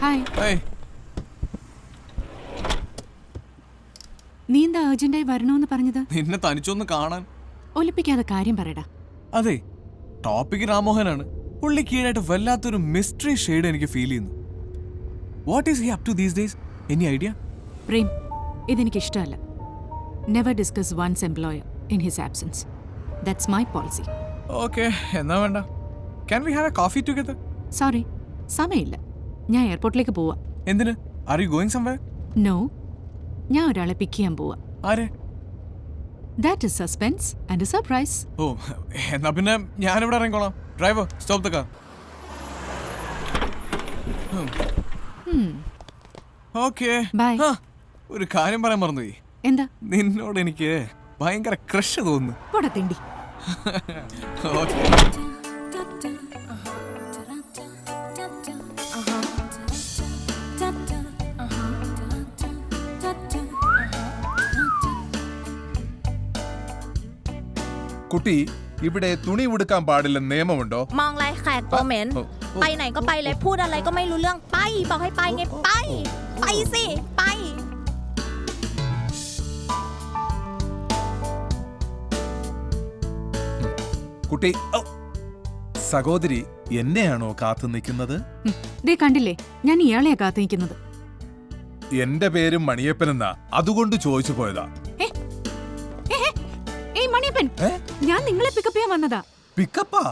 Hi. ഏയ്, നീ എന്താ അർജന്റായി വരണോന്ന് പറഞ്ഞത്? നിന്നെ തനിച്ചൊന്ന് കാണാൻ. ഒലിപ്പിക്കാതെ കാര്യം പറയടാ. അതെ, ടോപ്പിക് രാമോഹനാണ്. പുള്ളി കീഴായിട്ട് വല്ലാത്തൊരു മിസ്റ്ററി ഷെയ്ഡ് എനിക്ക് ഫീൽ ചെയ്യുന്നു. What is he up to these days? Any idea? Prem, ഇതെനിക്ക് ഇഷ്ടമല്ല. Never discuss one's employer in his absence. That's my policy. Okay, എന്നാ വേണ്ട. Can we have a coffee together? Sorry, സമയമില്ല. ഞാൻ എയർപോർട്ടിലേക്ക് പോവാ. എന്തിന്? Are you going somewhere? No, ഞാൻ ഒരാളെ പിക്ക് ചെയ്യാൻ പോവാ. ആരെ? That is suspense and a surprise. Oh, എന്നാ പിന്നെ ഞാനിവിടെ ഇറങ്ങിക്കോളാം. Driver, stop the car. Okay bye. ഒരു കാര്യം പറയാൻ മറന്നുപോയി. എന്താ? നിന്നോട് എനിക്ക് ഭയങ്കര ക്രഷ് തോന്നുന്നു. പോടാ തിണ്ടി. ഓക്കെ. കുട്ടി, ഇവിടെ തുണി ഉടുക്കാൻ പാടില്ലെന്ന് നിയമമുണ്ടോ? มองไรแขกตัวเหม็นไปไหนก็ไปเลยพูดอะไรก็ไม่รู้เรื่องไปบอกให้ไปไงไปสิไป കുട്ടി, സഹോദരി എന്നെയാണോ കാത്തു നിൽക്കുന്നത്? ദേ കണ്ടില്ലേ, ഞാൻ ഇയാളെയാ കാത്തു നിൽക്കുന്നത്. എന്റെ പേരും മണിയപ്പനെന്നാ, അതുകൊണ്ട് ചോദിച്ചു പോയതാ. ഏയ് മണിയപ്പൻ, ഞാൻ നിങ്ങളെ പിക്കപ്പ് ചെയ്യാൻ വന്നതാ. പിക്കപ്പാ?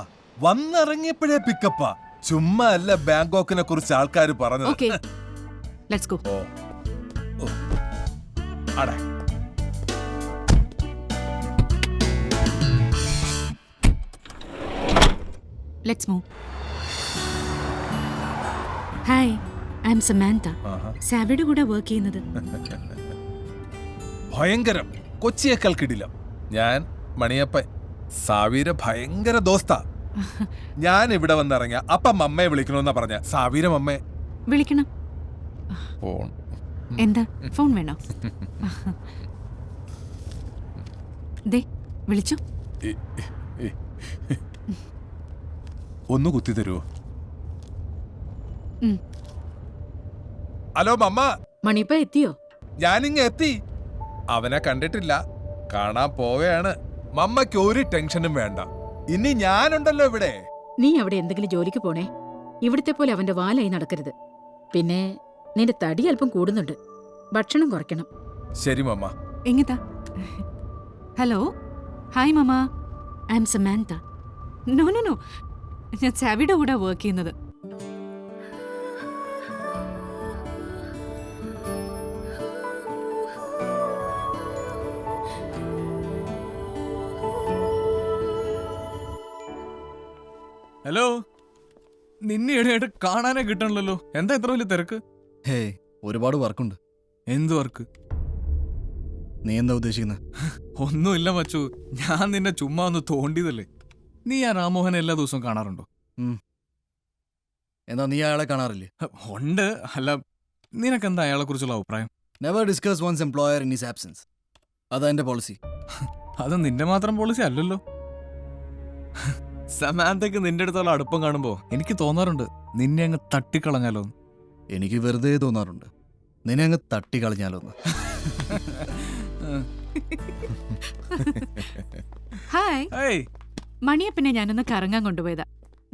വന്നിറങ്ങിയപ്പോഴേ പിക്കപ്പാ? ചുമ്മാ അല്ല ബാങ്കോക്കിനെ കുറിച്ച് ആൾക്കാർ പറഞ്ഞത്. Okay, let's go. Oh, oh. അടേ. Let's move. Hi, I'm Samantha. സാവിയുടെ കൂടെ വർക്ക് ചെയ്യുന്നത്. ഭയങ്കരം, കൊച്ചിയേക്കാൾ കിടിലം. ഞാൻ മണിയപ്പൻ, സാവീര ഭയങ്കര ദോസ്താ. ഞാൻ ഇവിടെ വന്നിറങ്ങിയ അപ്പം അമ്മയെ വിളിക്കണമെന്നാ പറഞ്ഞ. സാവീര അമ്മയെ വിളിക്കണം. ഫോൺ എന്താ, ഫോൺ വേണോ? ദേ വിളിച്ചു. ഒന്ന് കുത്തി തരുമോ? ഉം. ഹലോ മമ്മ, മണിപ്പ എത്തിയോ? ഞാനിങ്ങ എത്തി. അവനെ കണ്ടിട്ടില്ല, കാണാൻ പോവുകയാണ്. മമ്മയ്ക്ക് ഒരു ടെൻഷനും വേണ്ട, ഇനി ഞാനുണ്ടല്ലോ ഇവിടെ. നീ അവിടെ എന്തെങ്കിലും ജോലിക്ക് പോണേ. ഇവിടുത്തെ പോലെ അവന്റെ വാലായി നടക്കരുത്. പിന്നെ നിന്റെ തടി അല്പം കൂടുന്നുണ്ട്, ഭക്ഷണം കുറയ്ക്കണം. ശരി മമ്മ. എങ്ങത്താ? Hello, hi mamma, I'm Samantha. No no no, ഞാൻ സാവിയുടെ കൂടെ വർക്ക് ചെയ്യുന്നത്. ഹലോ, നിന്നെ ഇടയായിട്ട് കാണാനേ കിട്ടണല്ലോ. എന്താ ഇത്ര വലിയ തിരക്ക്? ഹേയ്, ഒരുപാട് വർക്കുണ്ട്. എന്ത് വർക്ക്? നീ എന്താ ഉദ്ദേശിക്കുന്നത്? ഒന്നുമില്ല മച്ചു, ഞാൻ നിന്നെ ചുമ്മാ ഒന്ന് തോണ്ടിയതല്ലേ. നീ ആ രാമോഹനെ എല്ലാ ദിവസവും കാണാറുണ്ടോ? എന്താ നീ അയാളെ കാണാറില്ലേ? ഉണ്ട്. അല്ല, നിനക്കെന്താ അയാളെ കുറിച്ചുള്ള അഭിപ്രായം? Never discuss one's employer in his absence. അതാ എന്റെ പോളിസി. അത് നിന്റെ മാത്രം പോളിസി അല്ലല്ലോ. സമാന്തയ്ക്ക് നിന്റെ അടുത്തുള്ള അടുപ്പം കാണുമ്പോ എനിക്ക് തോന്നാറുണ്ട് നിന്നെ അങ്ങ് തട്ടിക്കളഞ്ഞാലോ. എനിക്ക് വെറുതെ തോന്നാറുണ്ട് നിന്നെ അങ്ങ് തട്ടിക്കളഞ്ഞാലോന്ന്. ഹായ്, ഏയ്, മണിയപ്പനെ ഞാനൊന്ന് കറങ്ങാൻ കൊണ്ടുപോയതാ.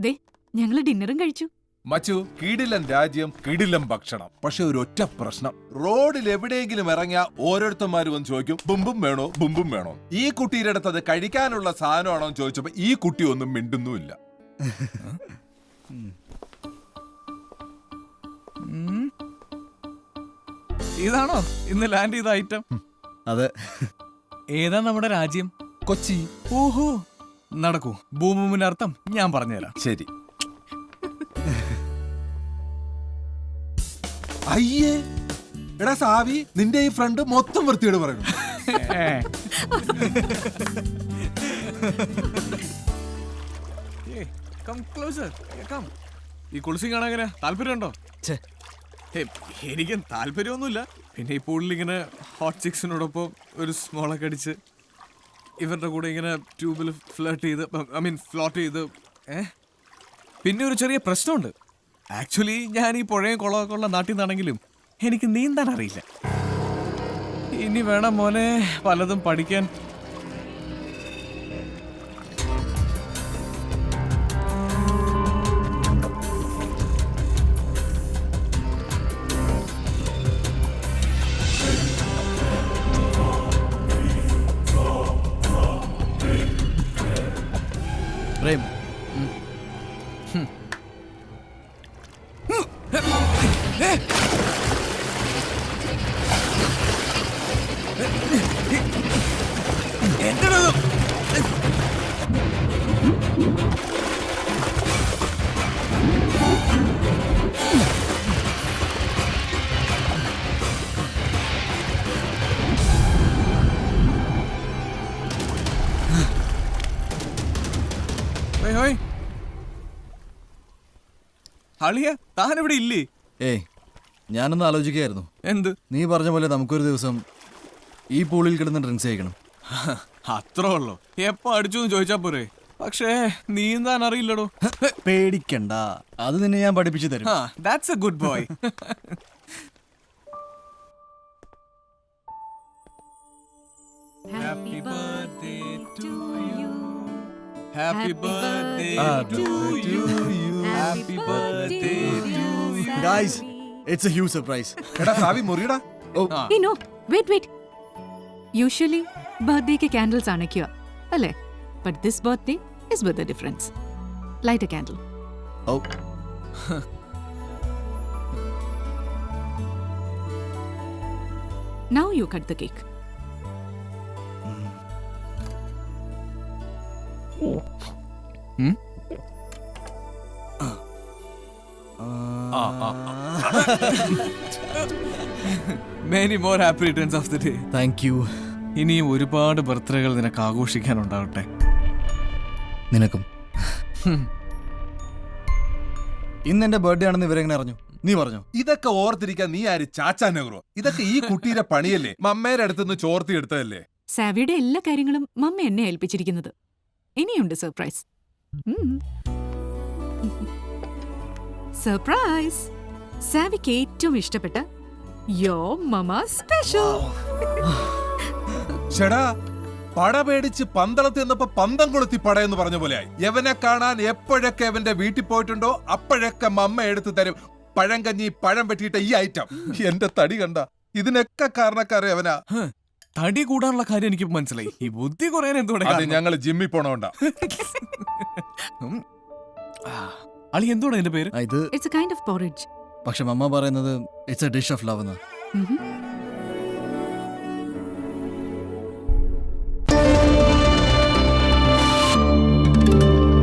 ദേ ഞങ്ങള് ഡിന്നറും കഴിച്ചു. മച്ചു, കിടിലൻ രാജ്യം, കിടിലം ഭക്ഷണം. പക്ഷെ ഒരു ഒറ്റ പ്രശ്നം, റോഡിൽ എവിടെയെങ്കിലും ഇറങ്ങിയ ഓരോരുത്തന്മാര് വന്ന് ചോദിക്കും ബുംബും വേണോ, ബുംബും വേണോ. ഈ കുട്ടിയുടെ അടുത്ത് അത് കഴിക്കാനുള്ള സാധനമാണോ എന്ന് ചോദിച്ചപ്പോ ഈ കുട്ടി ഒന്നും മിണ്ടുന്നുമില്ല. ഇതാണോ ഇന്ന് ലാൻഡ് ചെയ്ത ഐറ്റം? അതെ. ഏതാ നമ്മുടെ രാജ്യം? കൊച്ചി. ഓഹോ, നടക്കൂ. ഭൂമിന്റെ അർത്ഥം ഞാൻ പറഞ്ഞുതരാം. ശരി. അയ്യേ, എടാ സാവി, നിന്റെ ഈ ഫ്രണ്ട് മൊത്തം വൃത്തിയോട് പറയണം. ഈ കുളിസി കാണാൻ താല്പര്യമുണ്ടോ? ഛേ, എനിക്ക് താല്പര്യമൊന്നുമില്ല. പിന്നെ ഈ പൂളിൽ ഇങ്ങനെ ഹോട്ട് സിക്സിനോടൊപ്പം ഒരു സ്മോളൊക്കെ അടിച്ച് ഇവരുടെ കൂടെ ഇങ്ങനെ ട്യൂബിൽ ഫ്ലോട്ട് ചെയ്ത് പിന്നെ ഒരു ചെറിയ പ്രശ്നമുണ്ട്. ആക്ച്വലി ഞാൻ ഈ പുഴയും കുളമൊക്കെ ഉള്ള നാട്ടിൽ നിന്നാണെങ്കിലും എനിക്ക് നീന്താൻ അറിയില്ല. ഇനി വേണം മോനെ പലതും പഠിക്കാൻ. പ്രേം അളിയ താൻ ഇവിടെ ഇല്ലേ? ഏയ് ഞാനൊന്ന് ആലോചിക്കുകയായിരുന്നു. എന്ത്? നീ പറഞ്ഞ പോലെ നമുക്കൊരു ദിവസം ഈ പൂളിൽ കിടന്ന് ഡ്രിങ്ക്സ് ചെയ്യണം. അത്രേ ഉള്ളോ? എപ്പോ അടിച്ചു എന്ന് ചോദിച്ചാ പോരെ. പക്ഷേ നീന്താൻ അറിയില്ലടോ. പേടിക്കണ്ട, അത് നിന്നെ ഞാൻ പഠിപ്പിച്ചു തരും. That's A good boy. Happy birthday to you. Happy birthday to you. Happy birthday to you. Guys, it's a huge surprise. എടാ സാവി മുറിയടാ. Hey, no, wait. Usually, birthday ke candles അണയ്ക്കുക അല്ലേ? But this birthday is with a difference. Light a candle. Oh. Now you cut the cake. Many more happy returns of the day. Thank you. ഇനിയും ഒരുപാട് ബർത്ത്ഡേകൾ നിനക്ക് ആഘോഷിക്കാനുണ്ടാവട്ടെ. നിനക്കും. ഇന്ന് എന്റെ birthday ആണെന്ന് ഇവരെങ്ങനെ അറിഞ്ഞു? നീ പറഞ്ഞോ? ഇതൊക്കെ ഓർത്തിരിക്കാൻ നീ ആര് ചാച്ചാ നെഹ്റു? ഇതൊക്കെ ഈ കുട്ടിയുടെ പണിയല്ലേ? മമ്മേരെ അടുത്തുനിന്ന് ചോർത്തി എടുത്തതല്ലേ? സാവിയുടെ എല്ലാ കാര്യങ്ങളും മമ്മ എന്നെ ഏൽപ്പിച്ചിരിക്കുന്നത്. ഇനിയുണ്ട് സർപ്രൈസ്. സർപ്രൈസ്! സാവിക്ക് ഏറ്റവും ഇഷ്ടപ്പെട്ട യോ മമ സ്പെഷ്യൽ. ചേടാ, പട പേടിച്ച് പന്തളത്ത് എന്നപ്പോ പന്തം കൊളുത്തി പടയെന്ന് പറഞ്ഞ പോലെയായി. എവനെ കാണാൻ എപ്പോഴൊക്കെ അവന്റെ വീട്ടിൽ പോയിട്ടുണ്ടോ അപ്പോഴൊക്കെ മമ്മ എടുത്തു തരും പഴം കഞ്ഞി, പഴം വെട്ടിയിട്ട ഈ ഐറ്റം. എന്റെ തടി കണ്ട, ഇതിനൊക്കെ കാരണക്കാരെ അവനാ. തടി കൂടാനുള്ള കാര്യം എനിക്ക് മനസ്സിലായി. ഈ ബുദ്ധി കുറയാൻ എന്തുകൊണ്ട്? അത് ഞങ്ങള് ജിമ്മിൽ പോണോണ്ടാ. അളി എന്തുകൊണ്ട് എന്റെ പേര്? ഇത് It's a kind of porridge. പക്ഷെ മമ്മ പറയുന്നത് it's A dish of love എന്ന്. Mhm.